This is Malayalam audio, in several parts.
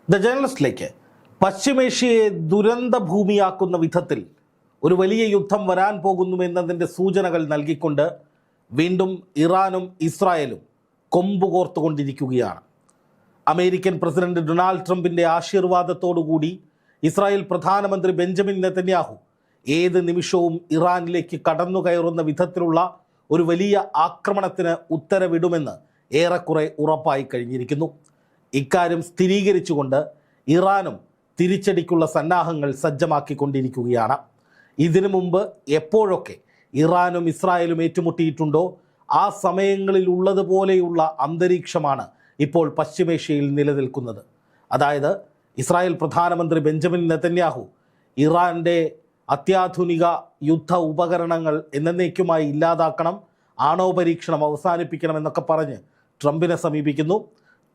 ദ ജേർണലിസ്റ്റിലേക്ക് പശ്ചിമേഷ്യയെ ദുരന്ത ഭൂമിയാക്കുന്ന വിധത്തിൽ ഒരു വലിയ യുദ്ധം വരാൻ പോകുന്നു എന്നതിൻ്റെ സൂചനകൾ നൽകിക്കൊണ്ട് വീണ്ടും ഇറാനും ഇസ്രായേലും കൊമ്പുകോർത്തുകൊണ്ടിരിക്കുകയാണ്. അമേരിക്കൻ പ്രസിഡന്റ് ഡൊണാൾഡ് ട്രംപിൻ്റെ ആശീർവാദത്തോടുകൂടി ഇസ്രായേൽ പ്രധാനമന്ത്രി ബെഞ്ചമിൻ നെതന്യാഹു ഏത് നിമിഷവും ഇറാനിലേക്ക് കടന്നു കയറുന്ന വിധത്തിലുള്ള ഒരു വലിയ ആക്രമണത്തിന് ഉത്തരവിടുമെന്ന് ഏറെക്കുറെ ഉറപ്പായി കഴിഞ്ഞിരിക്കുന്നു. ഇക്കാര്യം സ്ഥിരീകരിച്ചുകൊണ്ട് ഇറാനും തിരിച്ചടിക്കുള്ള സന്നാഹങ്ങൾ സജ്ജമാക്കിക്കൊണ്ടിരിക്കുകയാണ്. ഇതിനു മുമ്പ് എപ്പോഴൊക്കെ ഇറാനും ഇസ്രായേലും ഏറ്റുമുട്ടിയിട്ടുണ്ടോ ആ സമയങ്ങളിൽ ഉള്ളതുപോലെയുള്ള അന്തരീക്ഷമാണ് ഇപ്പോൾ പശ്ചിമേഷ്യയിൽ നിലനിൽക്കുന്നത്. അതായത് ഇസ്രായേൽ പ്രധാനമന്ത്രി ബെഞ്ചമിൻ നെതന്യാഹു ഇറാൻ്റെ അത്യാധുനിക യുദ്ധ ഉപകരണങ്ങൾ എന്നേക്കുമായി ഇല്ലാതാക്കണം, ആണവ പരീക്ഷണം അവസാനിപ്പിക്കണം എന്നൊക്കെ പറഞ്ഞ് ട്രംപിനെ സമീപിക്കുന്നു.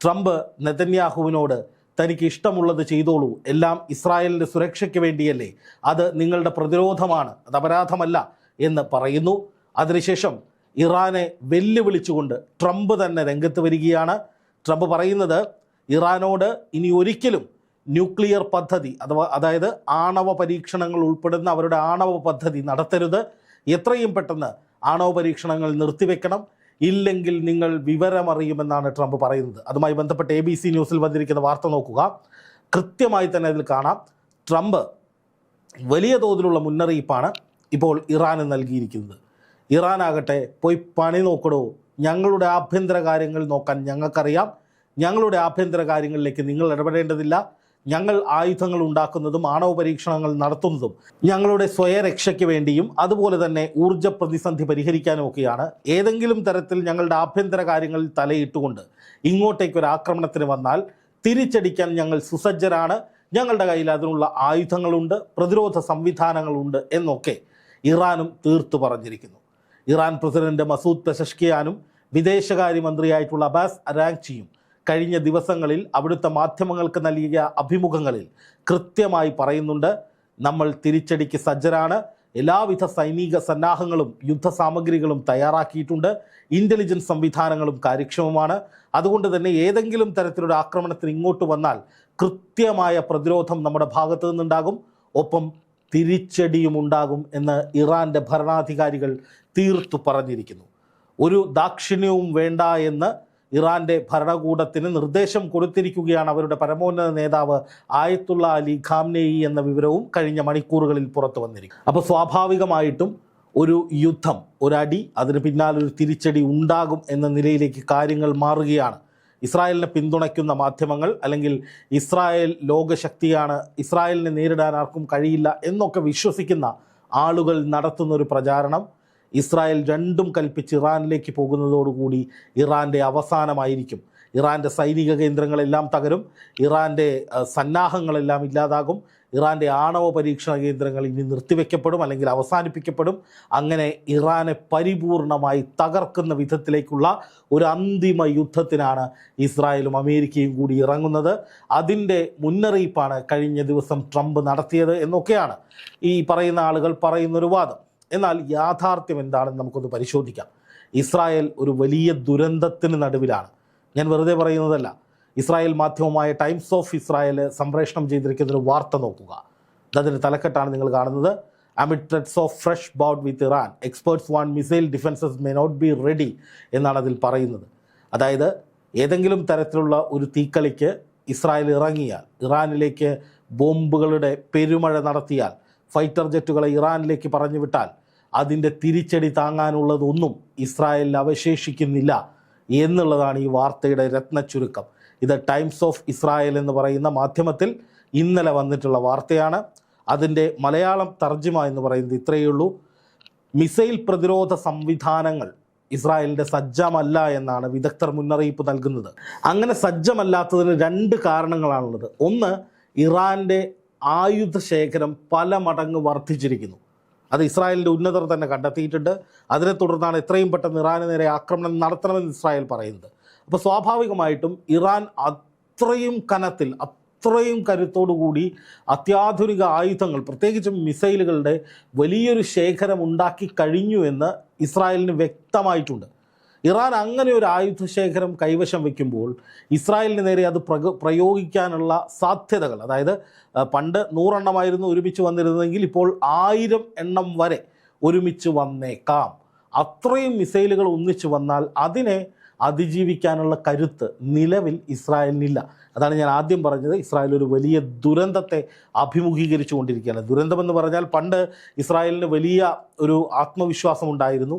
ട്രംപ് നെതന്യാഹുവിനോട് തനിക്ക് ഇഷ്ടമുള്ളത് ചെയ്തോളൂ, എല്ലാം ഇസ്രായേലിൻ്റെ സുരക്ഷയ്ക്ക് വേണ്ടിയല്ലേ, അത് നിങ്ങളുടെ പ്രതിരോധമാണ്, അത് അപരാധമല്ല എന്ന് പറയുന്നു. അതിനുശേഷം ഇറാനെ വെല്ലുവിളിച്ചുകൊണ്ട് ട്രംപ് തന്നെ രംഗത്ത് വരികയാണ്. ട്രംപ് പറയുന്നത് ഇറാനോട് ഇനി ഒരിക്കലും ന്യൂക്ലിയർ പദ്ധതി അതായത് ആണവ പരീക്ഷണങ്ങൾ ഉൾപ്പെടുന്ന അവരുടെ ആണവ പദ്ധതി നടത്തരുത്, എത്രയും പെട്ടെന്ന് ആണവ പരീക്ഷണങ്ങൾ നിർത്തിവെക്കണം, ഇല്ലെങ്കിൽ നിങ്ങൾ വിവരമറിയുമെന്നാണ് ട്രംപ് പറയുന്നത്. അതുമായി ബന്ധപ്പെട്ട് ABC ന്യൂസിൽ വന്നിരിക്കുന്ന വാർത്ത നോക്കുക. കൃത്യമായി തന്നെ അതിൽ കാണാം, ട്രംപ് വലിയ തോതിലുള്ള മുന്നറിയിപ്പാണ് ഇപ്പോൾ ഇറാന് നൽകിയിരിക്കുന്നത്. ഇറാനാകട്ടെ പോയി പണി നോക്കടോ, ഞങ്ങളുടെ ആഭ്യന്തര കാര്യങ്ങൾ നോക്കാൻ ഞങ്ങൾക്കറിയാം, ഞങ്ങളുടെ ആഭ്യന്തര കാര്യങ്ങളിലേക്ക് നിങ്ങൾ ഇടപെടേണ്ടതില്ല, ഞങ്ങൾ ആയുധങ്ങൾ ഉണ്ടാക്കുന്നതും ആണവ പരീക്ഷണങ്ങൾ നടത്തുന്നതും ഞങ്ങളുടെ സ്വയരക്ഷയ്ക്ക് വേണ്ടിയും അതുപോലെ തന്നെ ഊർജ്ജ പ്രതിസന്ധി പരിഹരിക്കാനും ഒക്കെയാണ്. ഏതെങ്കിലും തരത്തിൽ ഞങ്ങളുടെ ആഭ്യന്തര കാര്യങ്ങളിൽ തലയിട്ടുകൊണ്ട് ഇങ്ങോട്ടേക്കൊരു ആക്രമണത്തിന് വന്നാൽ തിരിച്ചടിക്കാൻ ഞങ്ങൾ സുസജ്ജരാണ്, ഞങ്ങളുടെ കയ്യിൽ അതിനുള്ള ആയുധങ്ങളുണ്ട്, പ്രതിരോധ സംവിധാനങ്ങളുണ്ട് എന്നൊക്കെ ഇറാനും തീർത്തു പറഞ്ഞിരിക്കുന്നു. ഇറാൻ പ്രസിഡന്റ് മസൂദ് പെസഷ്കിയാനും വിദേശകാര്യമന്ത്രിയായിട്ടുള്ള അബ്ബാസ് അരാഗ്ചിയും കഴിഞ്ഞ ദിവസങ്ങളിൽ അവിടുത്തെ മാധ്യമങ്ങൾക്ക് നൽകിയ അഭിമുഖങ്ങളിൽ കൃത്യമായി പറയുന്നുണ്ട്, നമ്മൾ തിരിച്ചടിക്ക് സജ്ജരാണ്, എല്ലാവിധ സൈനിക സന്നാഹങ്ങളും യുദ്ധസാമഗ്രികളും തയ്യാറാക്കിയിട്ടുണ്ട്, ഇൻ്റലിജൻസ് സംവിധാനങ്ങളും കാര്യക്ഷമമാണ്, അതുകൊണ്ട് തന്നെ ഏതെങ്കിലും തരത്തിലൊരു ആക്രമണത്തിന് ഇങ്ങോട്ട് വന്നാൽ കൃത്യമായ പ്രതിരോധം നമ്മുടെ ഭാഗത്തു നിന്നുണ്ടാകും, ഒപ്പം തിരിച്ചടിയും ഉണ്ടാകും എന്ന് ഇറാൻ്റെ ഭരണാധികാരികൾ തീർത്തു പറഞ്ഞിരിക്കുന്നു. ഒരു ദാക്ഷിണ്യവും വേണ്ട എന്ന് ഇറാൻ്റെ ഭരണകൂടത്തിന് നിർദ്ദേശം കൊടുത്തിരിക്കുകയാണ് അവരുടെ പരമോന്നത നേതാവ് ആയത്തുള്ള അലി ഖാംനെയി എന്ന വിവരവും കഴിഞ്ഞ മണിക്കൂറുകളിൽ പുറത്തു വന്നിരിക്കും. അപ്പോൾ സ്വാഭാവികമായിട്ടും ഒരു യുദ്ധം, ഒരടി, അതിന് പിന്നാലൊരു തിരിച്ചടി ഉണ്ടാകും എന്ന നിലയിലേക്ക് കാര്യങ്ങൾ മാറുകയാണ്. ഇസ്രായേലിനെ പിന്തുണയ്ക്കുന്ന മാധ്യമങ്ങൾ അല്ലെങ്കിൽ ഇസ്രായേൽ ലോകശക്തിയാണ്, ഇസ്രായേലിനെ നേരിടാൻ ആർക്കും കഴിയില്ല എന്നൊക്കെ വിശ്വസിക്കുന്ന ആളുകൾ നടത്തുന്നൊരു പ്രചാരണം ഇസ്രായേൽ രണ്ടും കൽപ്പിച്ച് ഇറാനിലേക്ക് പോകുന്നതോടുകൂടി ഇറാൻ്റെ അവസാനമായിരിക്കും. ഇറാൻ്റെ സൈനിക കേന്ദ്രങ്ങളെല്ലാം തകരും, ഇറാൻ്റെ സന്നാഹങ്ങളെല്ലാം ഇല്ലാതാകും, ഇറാൻ്റെ ആണവ പരീക്ഷണ കേന്ദ്രങ്ങൾ ഇനി നിർത്തിവെക്കപ്പെടും അല്ലെങ്കിൽ അവസാനിപ്പിക്കപ്പെടും. അങ്ങനെ ഇറാനെ പരിപൂർണമായി തകർക്കുന്ന വിധത്തിലേക്കുള്ള ഒരു അന്തിമ യുദ്ധത്തിനാണ് ഇസ്രായേലും അമേരിക്കയും കൂടി ഇറങ്ങുന്നത്. അതിൻ്റെ മുന്നറിയിപ്പാണ് കഴിഞ്ഞ ദിവസം ട്രംപ് നടത്തിയത് എന്നൊക്കെയാണ് ഈ പറയുന്ന ആളുകൾ പറയുന്നൊരു വാദം. എന്നാൽ യാഥാർത്ഥ്യം എന്താണെന്ന് നമുക്കൊന്ന് പരിശോധിക്കാം. ഇസ്രായേൽ ഒരു വലിയ ദുരന്തത്തിന് നടുവിലാണ്. ഞാൻ വെറുതെ പറയുന്നതല്ല. ഇസ്രായേൽ മാധ്യമമായ ടൈംസ് ഓഫ് ഇസ്രായേൽ സംപ്രേഷണം ചെയ്തിരിക്കുന്നൊരു വാർത്ത നോക്കുക. അതിൻ്റെ തലക്കെട്ടാണ് നിങ്ങൾ കാണുന്നത്. Amid threats of fresh bout with Iran, experts want missile defenses may not be ready എന്നാണ് അതിൽ പറയുന്നത്. അതായത് ഏതെങ്കിലും തരത്തിലുള്ള ഒരു തീക്കളിക്ക് ഇസ്രായേൽ ഇറങ്ങിയാൽ, ഇറാനിലേക്ക് ബോംബുകളുടെ പെരുമഴ നടത്തിയാൽ, ഫൈറ്റർ ജെറ്റുകളെ ഇറാനിലേക്ക് പറഞ്ഞു വിട്ടാൽ അതിൻ്റെ തിരിച്ചടി താങ്ങാനുള്ളതൊന്നും ഇസ്രായേലിൽ അവശേഷിക്കുന്നില്ല എന്നുള്ളതാണ് ഈ വാർത്തയുടെ രത്ന ചുരുക്കം. ഇത് ടൈംസ് ഓഫ് ഇസ്രായേൽ എന്ന് പറയുന്ന മാധ്യമത്തിൽ ഇന്നലെ വന്നിട്ടുള്ള വാർത്തയാണ്. അതിൻ്റെ മലയാളം തർജ്ജിമ എന്ന് പറയുന്നത് ഇത്രയേ ഉള്ളൂ: മിസൈൽ പ്രതിരോധ സംവിധാനങ്ങൾ ഇസ്രായേലിൻ്റെ സജ്ജമല്ല എന്നാണ് വിദഗ്ധർ മുന്നറിയിപ്പ് നൽകുന്നത്. അങ്ങനെ സജ്ജമല്ലാത്തതിന് രണ്ട് കാരണങ്ങളാണുള്ളത്. ഒന്ന്, ഇറാൻ്റെ ആയുധ ശേഖരം പല മടങ്ങ് വർദ്ധിച്ചിരിക്കുന്നു. അത് ഇസ്രായേലിൻ്റെ ഉന്നതർ തന്നെ കണ്ടെത്തിയിട്ടുണ്ട്. അതിനെ തുടർന്നാണ് എത്രയും പെട്ടെന്ന് ഇറാന് നേരെ ആക്രമണം നടത്തണമെന്ന് ഇസ്രായേൽ പറയുന്നത്. അപ്പോൾ സ്വാഭാവികമായിട്ടും ഇറാൻ അത്രയും കനത്തിൽ, അത്രയും കരുത്തോടുകൂടി അത്യാധുനിക ആയുധങ്ങൾ, പ്രത്യേകിച്ചും മിസൈലുകളുടെ വലിയൊരു ശേഖരം ഉണ്ടാക്കി കഴിഞ്ഞു എന്ന് ഇസ്രായേലിന് വ്യക്തമായിട്ടുണ്ട്. ഇറാൻ അങ്ങനെ ഒരു ആയുധശേഖരം കൈവശം വയ്ക്കുമ്പോൾ ഇസ്രായേലിന് നേരെ അത് പ്രയോഗിക്കാനുള്ള സാധ്യതകൾ, അതായത് പണ്ട് 100 എണ്ണമായിരുന്നു ഒരുമിച്ച് വന്നിരുന്നതെങ്കിൽ ഇപ്പോൾ 1000 എണ്ണം വരെ ഒരുമിച്ച് വന്നേക്കാം. അത്രയും മിസൈലുകൾ ഒന്നിച്ചു വന്നാൽ അതിനെ അതിജീവിക്കാനുള്ള കരുത്ത് നിലവിൽ ഇസ്രായേലിനില്ല. അതാണ് ഞാൻ ആദ്യം പറഞ്ഞത്. ഇസ്രായേൽ ഒരു വലിയ ദുരന്തത്തെ അഭിമുഖീകരിച്ചു കൊണ്ടിരിക്കുകയാണ്. ദുരന്തമെന്ന് പറഞ്ഞാൽ പണ്ട് ഇസ്രായേലിന് വലിയ ഒരു ആത്മവിശ്വാസം ഉണ്ടായിരുന്നു.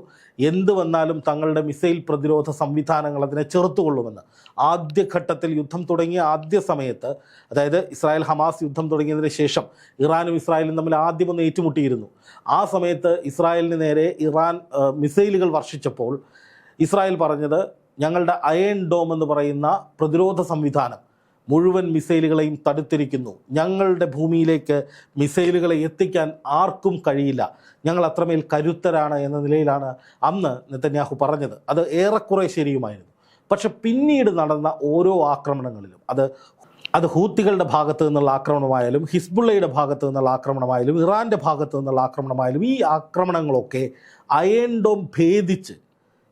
എന്ത് വന്നാലും തങ്ങളുടെ മിസൈൽ പ്രതിരോധ സംവിധാനങ്ങൾ അതിനെ ചെറുത്തുകൊള്ളുമെന്ന്. ആദ്യഘട്ടത്തിൽ യുദ്ധം തുടങ്ങിയ ആദ്യ സമയത്ത്, അതായത് ഇസ്രായേൽ ഹമാസ് യുദ്ധം തുടങ്ങിയതിന് ശേഷം ഇറാനും ഇസ്രായേലും തമ്മിൽ ആദ്യമൊന്ന് ഏറ്റുമുട്ടിയിരുന്നു. ആ സമയത്ത് ഇസ്രായേലിന് നേരെ ഇറാൻ മിസൈലുകൾ വർഷിച്ചപ്പോൾ ഇസ്രായേൽ പറഞ്ഞത്, ഞങ്ങളുടെ അയൺ ഡോം എന്ന് പറയുന്ന പ്രതിരോധ സംവിധാനം മുഴുവൻ മിസൈലുകളെയും തടുത്തിരിക്കുന്നു, ഞങ്ങളുടെ ഭൂമിയിലേക്ക് മിസൈലുകളെ എത്തിക്കാൻ ആർക്കും കഴിയില്ല, ഞങ്ങൾ അത്രമേൽ കരുത്തരാണ് എന്ന നിലയിലാണ് അന്ന് നെതന്യാഹു പറഞ്ഞത്. അത് ഏറെക്കുറെ ശരിയുമായിരുന്നു. പക്ഷെ പിന്നീട് നടന്ന ഓരോ ആക്രമണങ്ങളിലും, അത് ഹൂത്തികളുടെ ഭാഗത്ത് നിന്നുള്ള ആക്രമണമായാലും ഹിസ്ബുള്ളയുടെ ഭാഗത്ത് നിന്നുള്ള ആക്രമണമായാലും ഇറാൻ്റെ ഭാഗത്ത് നിന്നുള്ള ആക്രമണമായാലും, ഈ ആക്രമണങ്ങളൊക്കെ അയൺ ഡോം ഭേദിച്ച്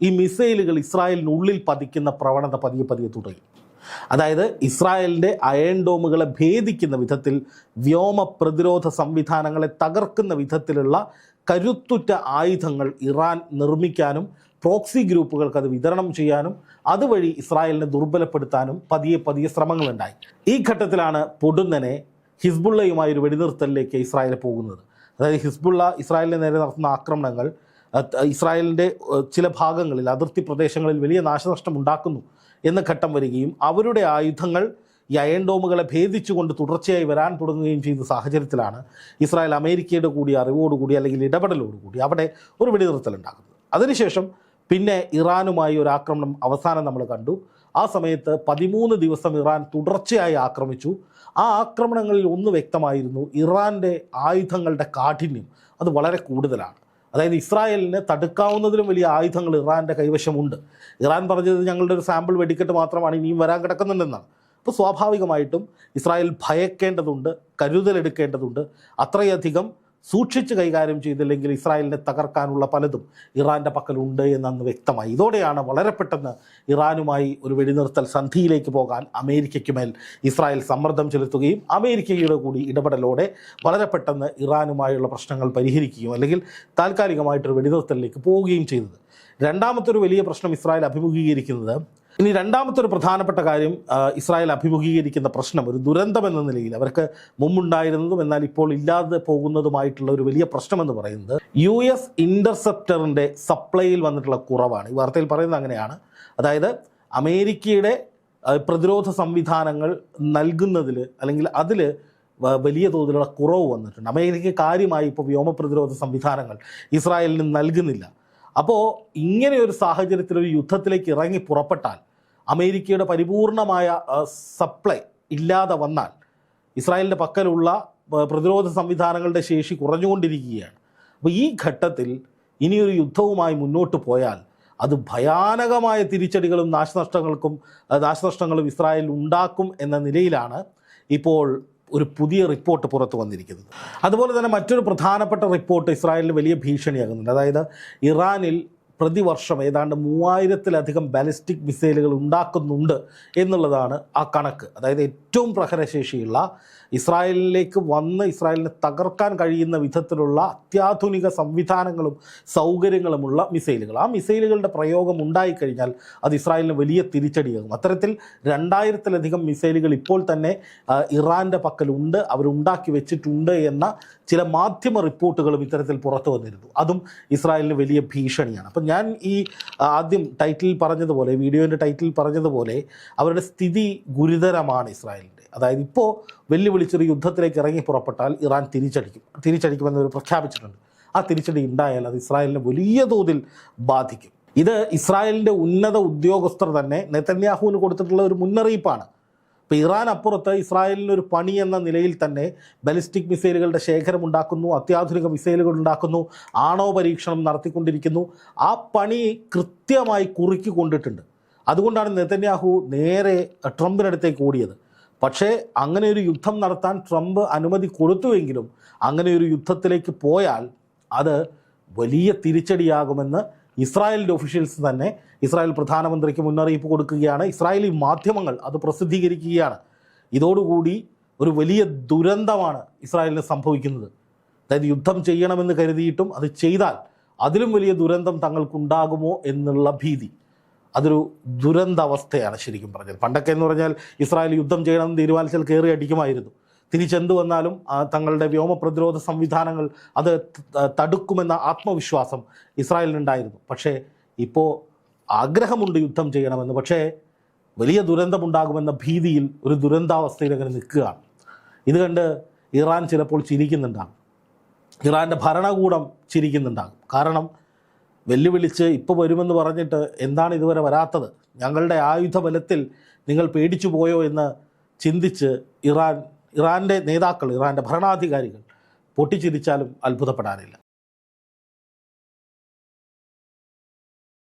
ഈ മിസൈലുകൾ ഇസ്രായേലിനുള്ളിൽ പതിക്കുന്ന പ്രവണത പതിയെ പതിയെ തുടങ്ങി. അതായത് ഇസ്രായേലിൻ്റെ അയൺ ഡോമുകളെ ഭേദിക്കുന്ന വിധത്തിൽ, വ്യോമ പ്രതിരോധ സംവിധാനങ്ങളെ തകർക്കുന്ന വിധത്തിലുള്ള കരുത്തുറ്റ ആയുധങ്ങൾ ഇറാൻ നിർമ്മിക്കാനും പ്രോക്സി ഗ്രൂപ്പുകൾക്ക് അത് വിതരണം ചെയ്യാനും അതുവഴി ഇസ്രായേലിനെ ദുർബലപ്പെടുത്താനും പതിയെ പതിയെ ശ്രമങ്ങളുണ്ടായി. ഈ ഘട്ടത്തിലാണ് പൊടുന്നനെ ഹിസ്ബുള്ളയുമായി ഒരു വെടിനിർത്തലിലേക്ക് ഇസ്രായേൽ പോകുന്നത്. അതായത് ഹിസ്ബുള്ള ഇസ്രായേലിന് നേരെ നടത്തുന്ന ആക്രമണങ്ങൾ ഇസ്രായേലിൻ്റെ ചില ഭാഗങ്ങളിൽ, അതിർത്തി പ്രദേശങ്ങളിൽ വലിയ നാശനഷ്ടം ഉണ്ടാക്കുന്നു എന്ന ഘട്ടം വരികയും അവരുടെ ആയുധങ്ങൾ ഈ അയൺ ഡോമുകളെ ഭേദിച്ചുകൊണ്ട് തുടർച്ചയായി വരാൻ തുടങ്ങുകയും ചെയ്ത സാഹചര്യത്തിലാണ് ഇസ്രായേൽ അമേരിക്കയുടെ കൂടി അറിവോടുകൂടി അല്ലെങ്കിൽ ഇടപെടലോടുകൂടി അവിടെ ഒരു വെടിനിർത്തലുണ്ടാകുന്നത്. അതിനുശേഷം പിന്നെ ഇറാനുമായി ഒരു ആക്രമണം അവസാനം നമ്മൾ കണ്ടു. ആ സമയത്ത് 13 ദിവസം ഇറാൻ തുടർച്ചയായി ആക്രമിച്ചു. ആ ആക്രമണങ്ങളിൽ ഒന്ന് വ്യക്തമായിരുന്നു, ഇറാൻ്റെ ആയുധങ്ങളുടെ കാഠിന്യം അത് വളരെ കൂടുതലാണ്. അതായത് ഇസ്രായേലിനെ തടുക്കാവുന്നതിലും വലിയ ആയുധങ്ങൾ ഇറാൻ്റെ കൈവശമുണ്ട്. ഇറാൻ പറഞ്ഞത് ഞങ്ങളുടെ ഒരു സാമ്പിൾ വെടിക്കെട്ട് മാത്രമാണ്, ഇനിയും വരാൻ കിടക്കുന്നുണ്ടെന്നാണ്. അപ്പോൾ സ്വാഭാവികമായിട്ടും ഇസ്രായേൽ ഭയക്കേണ്ടതുണ്ട്, കരുതലെടുക്കേണ്ടതുണ്ട്. അത്രയധികം സൂക്ഷിച്ച് കൈകാര്യം ചെയ്തില്ലെങ്കിൽ ഇസ്രായേലിനെ തകർക്കാനുള്ള പലതും ഇറാൻ്റെ പക്കലുണ്ട് എന്നന്ന് വ്യക്തമായി. ഇതോടെയാണ് വളരെ പെട്ടെന്ന് ഇറാനുമായി ഒരു വെടിനിർത്തൽ സന്ധിയിലേക്ക് പോകാൻ അമേരിക്കയ്ക്ക് മേൽ ഇസ്രായേൽ സമ്മർദ്ദം ചെലുത്തുകയും അമേരിക്കയുടെ കൂടി ഇടപെടലോടെ വളരെ പെട്ടെന്ന് ഇറാനുമായുള്ള പ്രശ്നങ്ങൾ പരിഹരിക്കുകയും അല്ലെങ്കിൽ താൽക്കാലികമായിട്ടൊരു വെടിനിർത്തലിലേക്ക് പോവുകയും ചെയ്തത്. രണ്ടാമത്തെ ഒരു വലിയ പ്രശ്നം ഇസ്രായേൽ അഭിമുഖീകരിക്കുന്നത്, ഇനി രണ്ടാമത്തെ ഒരു പ്രധാനപ്പെട്ട കാര്യം, ഇസ്രായേൽ അഭിമുഖീകരിക്കുന്ന പ്രശ്നം ഒരു ദുരന്തം എന്ന നിലയിൽ അവർക്ക് മുമ്പുണ്ടായിരുന്നതും എന്നാൽ ഇപ്പോൾ ഇല്ലാതെ പോകുന്നതുമായിട്ടുള്ള ഒരു വലിയ പ്രശ്നമെന്ന് പറയുന്നത് US ഇൻ്റർസെപ്റ്ററിൻ്റെ സപ്ലൈയിൽ വന്നിട്ടുള്ള കുറവാണ്. ഈ വാർത്തയിൽ പറയുന്നത് അങ്ങനെയാണ്. അതായത് അമേരിക്കയുടെ പ്രതിരോധ സംവിധാനങ്ങൾ നൽകുന്നതിൽ അല്ലെങ്കിൽ അതിൽ വലിയ തോതിലുള്ള കുറവ് വന്നിട്ടുണ്ട്. അമേരിക്ക കാര്യമായി ഇപ്പോൾ വ്യോമ പ്രതിരോധ സംവിധാനങ്ങൾ ഇസ്രായേലിന് നൽകുന്നില്ല. അപ്പോൾ ഇങ്ങനെ ഒരു സാഹചര്യത്തിൽ ഒരു യുദ്ധത്തിലേക്ക് ഇറങ്ങി പുറപ്പെട്ടാൽ, അമേരിക്കയുടെ പരിപൂർണമായ സപ്ലൈ ഇല്ലാതെ വന്നാൽ ഇസ്രായേലിൻ്റെ പക്കലുള്ള പ്രതിരോധ സംവിധാനങ്ങളുടെ ശേഷി കുറഞ്ഞുകൊണ്ടിരിക്കുകയാണ്. അപ്പോൾ ഈ ഘട്ടത്തിൽ ഇനിയൊരു യുദ്ധവുമായി മുന്നോട്ട് പോയാൽ അത് ഭയാനകമായ തിരിച്ചടികളും നാശനഷ്ടങ്ങളും ഇസ്രായേൽ ഉണ്ടാക്കും എന്ന നിലയിലാണ് ഇപ്പോൾ ഒരു പുതിയ റിപ്പോർട്ട് പുറത്തു വന്നിരിക്കുന്നത്. അതുപോലെ തന്നെ മറ്റൊരു പ്രധാനപ്പെട്ട റിപ്പോർട്ട് ഇസ്രായേലിന് വലിയ ഭീഷണിയാകുന്നുണ്ട്. അതായത് ഇറാനിൽ പ്രതിവർഷം ഏതാണ്ട് 3000-ലധികം ബാലിസ്റ്റിക് മിസൈലുകൾ ഉണ്ടാക്കുന്നുണ്ട് എന്നുള്ളതാണ് ആ കണക്ക്. അതായത് ഏറ്റവും പ്രഹരശേഷിയുള്ള, ഇസ്രായേലിലേക്ക് വന്ന് ഇസ്രായേലിനെ തകർക്കാൻ കഴിയുന്ന വിധത്തിലുള്ള അത്യാധുനിക സംവിധാനങ്ങളും സൗകര്യങ്ങളുമുള്ള മിസൈലുകൾ. ആ മിസൈലുകളുടെ പ്രയോഗം ഉണ്ടായിക്കഴിഞ്ഞാൽ അത് ഇസ്രായേലിന് വലിയ തിരിച്ചടിയാകും. അത്തരത്തിൽ 2000-ലധികം മിസൈലുകൾ ഇപ്പോൾ തന്നെ ഇറാൻ്റെ പക്കലുണ്ട്, അവരുണ്ടാക്കി വെച്ചിട്ടുണ്ട് എന്ന ചില മാധ്യമ റിപ്പോർട്ടുകളും ഇത്തരത്തിൽ പുറത്തു വന്നിരുന്നു. അതും ഇസ്രായേലിന് വലിയ ഭീഷണിയാണ്. അപ്പം ഞാൻ ഈ ആദ്യം ടൈറ്റിൽ പറഞ്ഞതുപോലെ, വീഡിയോൻ്റെ ടൈറ്റിൽ പറഞ്ഞതുപോലെ, അവരുടെ സ്ഥിതി ഗുരുതരമാണ് ഇസ്രായേലിൻ്റെ. അതായത് ഇപ്പോൾ വെല്ലുവിളിച്ചൊരു യുദ്ധത്തിലേക്ക് ഇറങ്ങി പുറപ്പെട്ടാൽ ഇറാൻ തിരിച്ചടിക്കുമെന്നവർ പ്രഖ്യാപിച്ചിട്ടുണ്ട്. ആ തിരിച്ചടി ഉണ്ടായാൽ അത് ഇസ്രായേലിനെ വലിയ തോതിൽ ബാധിക്കും. ഇത് ഇസ്രായേലിൻ്റെ ഉന്നത ഉദ്യോഗസ്ഥർ തന്നെ നെതന്യാഹുവിന് കൊടുത്തിട്ടുള്ള ഒരു മുന്നറിയിപ്പാണ്. ഇപ്പോൾ ഇറാൻ അപ്പുറത്ത് ഇസ്രായേലിനൊരു പണി എന്ന നിലയിൽ തന്നെ ബാലിസ്റ്റിക് മിസൈലുകളുടെ ശേഖരം ഉണ്ടാക്കുന്നു, അത്യാധുനിക മിസൈലുകൾ ഉണ്ടാക്കുന്നു, ആണവ പരീക്ഷണം നടത്തിക്കൊണ്ടിരിക്കുന്നു. ആ പണി കൃത്യമായി കുറുക്കി കൊണ്ടിട്ടുണ്ട്. അതുകൊണ്ടാണ് നെതന്യാഹു നേരെ ട്രംപിനടുത്തേക്ക് ഓടിയത്. പക്ഷേ അങ്ങനെ ഒരു യുദ്ധം നടത്താൻ ട്രംപ് അനുമതി കൊടുത്തുവെങ്കിലും അങ്ങനെ ഒരു യുദ്ധത്തിലേക്ക് പോയാൽ അത് വലിയ തിരിച്ചടിയാകുമെന്ന് ഇസ്രായേലിൻ്റെ ഒഫീഷ്യൽസ് തന്നെ ഇസ്രായേൽ പ്രധാനമന്ത്രിക്ക് മുന്നറിയിപ്പ് കൊടുക്കുകയാണ്. ഇസ്രായേലി മാധ്യമങ്ങൾ അത് പ്രസിദ്ധീകരിക്കുകയാണ്. ഇതോടുകൂടി ഒരു വലിയ ദുരന്തമാണ് ഇസ്രായേലിന് സംഭവിക്കുന്നത്. അതായത് യുദ്ധം ചെയ്യണമെന്ന് കരുതിയിട്ടും അത് ചെയ്താൽ അതിലും വലിയ ദുരന്തം തങ്ങൾക്കുണ്ടാകുമോ എന്നുള്ള ഭീതി. അതൊരു ദുരന്താവസ്ഥയാണ് ശരിക്കും പറഞ്ഞത്. പണ്ടൊക്കെ എന്ന് പറഞ്ഞാൽ ഇസ്രായേൽ യുദ്ധം ചെയ്യണമെന്ന് തീരുമാനിച്ചാൽ കയറി അടിക്കുമായിരുന്നു. തിരിച്ചെന്ത് വന്നാലും തങ്ങളുടെ വ്യോമ പ്രതിരോധ സംവിധാനങ്ങൾ അത് തടുക്കുമെന്ന ആത്മവിശ്വാസം ഇസ്രായേലിനുണ്ടായിരുന്നു. പക്ഷേ ഇപ്പോൾ ആഗ്രഹമുണ്ട് യുദ്ധം ചെയ്യണമെന്ന്, പക്ഷേ വലിയ ദുരന്തമുണ്ടാകുമെന്ന ഭീതിയിൽ ഒരു ദുരന്താവസ്ഥയിൽ അങ്ങനെ നിൽക്കുകയാണ്. ഇത് കണ്ട് ഇറാൻ ചിലപ്പോൾ ചിരിക്കുന്നുണ്ടാകും, ഇറാൻ്റെ ഭരണകൂടം ചിരിക്കുന്നുണ്ടാകും. കാരണം വെല്ലുവിളിച്ച് ഇപ്പോൾ വരുമെന്ന് പറഞ്ഞിട്ട് എന്താണ് ഇതുവരെ വരാത്തത്, ഞങ്ങളുടെ ആയുധ ബലത്തിൽ നിങ്ങൾ പേടിച്ചു പോയോ എന്ന് ചിന്തിച്ച് ഇറാൻ്റെ നേതാക്കൾ, ഇറാൻ്റെ ഭരണാധികാരികൾ പൊട്ടിച്ചിരിച്ചാലും അത്ഭുതപ്പെടാനില്ല.